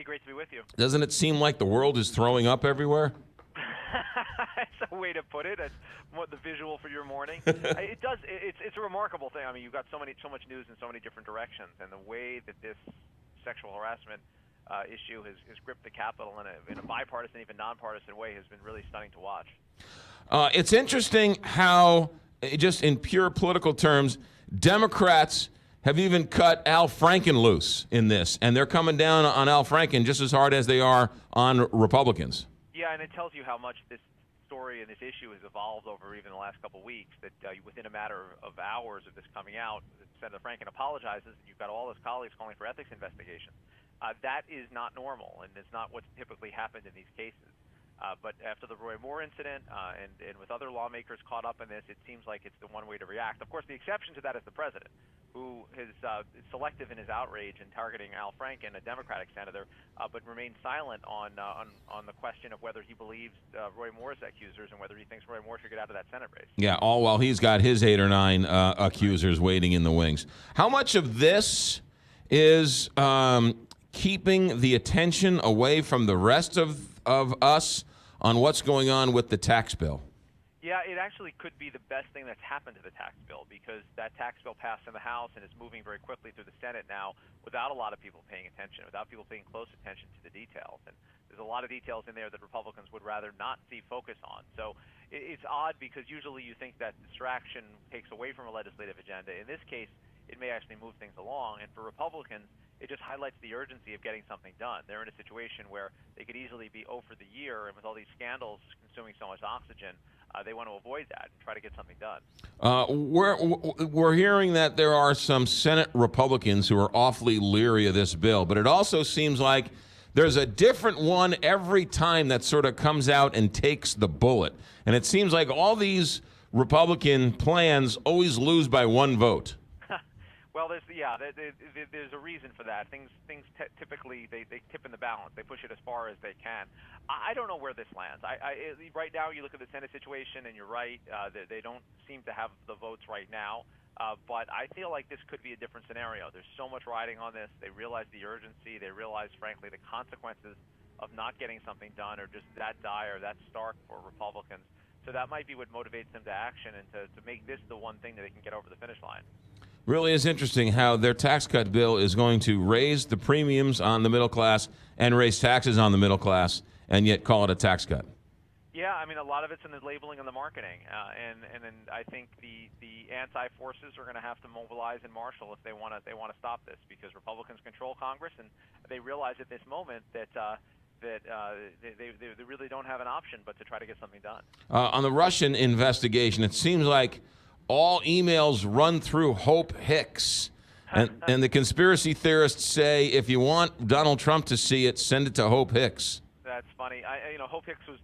great to be with you. Doesn't it seem like the world is throwing up everywhere? That's a way to put it. That's what the visual for your morning. It does. It's a remarkable thing. I mean, you've got so much news in so many different directions, and the way that this sexual harassment issue has gripped the Capitol in a bipartisan, even nonpartisan way has been really stunning to watch. It's interesting how, just in pure political terms, Democrats have even cut Al Franken loose in this, and they're coming down on Al Franken just as hard as they are on Republicans. Yeah, and it tells you how much this story and this issue has evolved over even the last couple of weeks, that within a matter of hours of this coming out, Senator Franken apologizes, and you've got all his colleagues calling for ethics investigations. That is not normal, and it's not what's typically happened in these cases. But after the Roy Moore incident and with other lawmakers caught up in this, it seems like it's the one way to react. Of course, the exception to that is the president, who is selective in his outrage in targeting Al Franken, a Democratic senator, but remains silent on the question of whether he believes Roy Moore's accusers and whether he thinks Roy Moore should get out of that Senate race. Yeah, all while he's got his 8 or 9 accusers waiting in the wings. How much of this is keeping the attention away from the rest of us on what's going on with the tax bill? Yeah, it actually could be the best thing that's happened to the tax bill, because that tax bill passed in the House and is moving very quickly through the Senate now without a lot of people paying attention, without people paying close attention to the details. And there's a lot of details in there that Republicans would rather not see focus on. So it's odd, because usually you think that distraction takes away from a legislative agenda. In this case, it may actually move things along. And for Republicans, it just highlights the urgency of getting something done. They're in a situation where they could easily be 0 for the year, and with all these scandals consuming so much oxygen, they want to avoid that and try to get something done. We're hearing that there are some Senate Republicans who are awfully leery of this bill, but it also seems like there's a different one every time that sort of comes out and takes the bullet. And it seems like all these Republican plans always lose by 1 vote. Well, there's a reason for that. Things typically they tip in the balance. They push it as far as they can. I don't know where this lands. Right now, you look at the Senate situation, and you're right. They don't seem to have the votes right now. But I feel like this could be a different scenario. There's so much riding on this. They realize the urgency. They realize, frankly, the consequences of not getting something done are just that dire, that stark for Republicans. So that might be what motivates them to action and to make this the one thing that they can get over the finish line. Really is interesting how their tax cut bill is going to raise the premiums on the middle class and raise taxes on the middle class, and yet call it a tax cut. Yeah, I mean, a lot of it's in the labeling and the marketing, and then I think the anti-forces are going to have to mobilize and marshal if they want to stop this, because Republicans control Congress, and they realize at this moment that they really don't have an option but to try to get something done. On the Russian investigation, it seems like all emails run through Hope Hicks. And the conspiracy theorists say if you want Donald Trump to see it, send it to Hope Hicks. That's funny. Hope Hicks is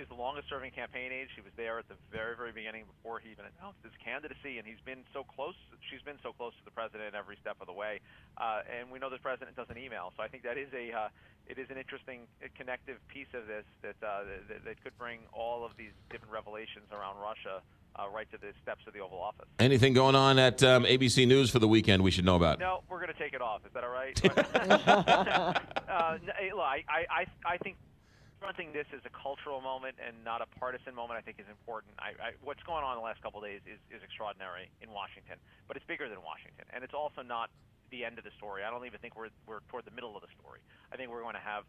the longest-serving campaign aide. She was there at the very, very beginning before he even announced his candidacy, and he's been so close. She's been so close to the president every step of the way. And we know the president doesn't email, so I think that is it is an interesting connective piece of this that could bring all of these different revelations around Russia right to the steps of the Oval Office. Anything going on at ABC News for the weekend we should know about? No, we're going to take it off. Is that all right? I think confronting this as a cultural moment and not a partisan moment, I think, is important. What's going on in the last couple of days is extraordinary in Washington, but it's bigger than Washington, and it's also not the end of the story. I don't even think we're toward the middle of the story. I think we're going to have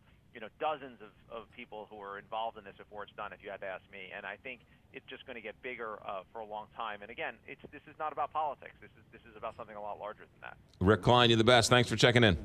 dozens of people who are involved in this before it's done, if you had to ask me. And I think it's just going to get bigger for a long time. And again, this is not about politics. This is about something a lot larger than that. Rick Klein, you're the best. Thanks for checking in.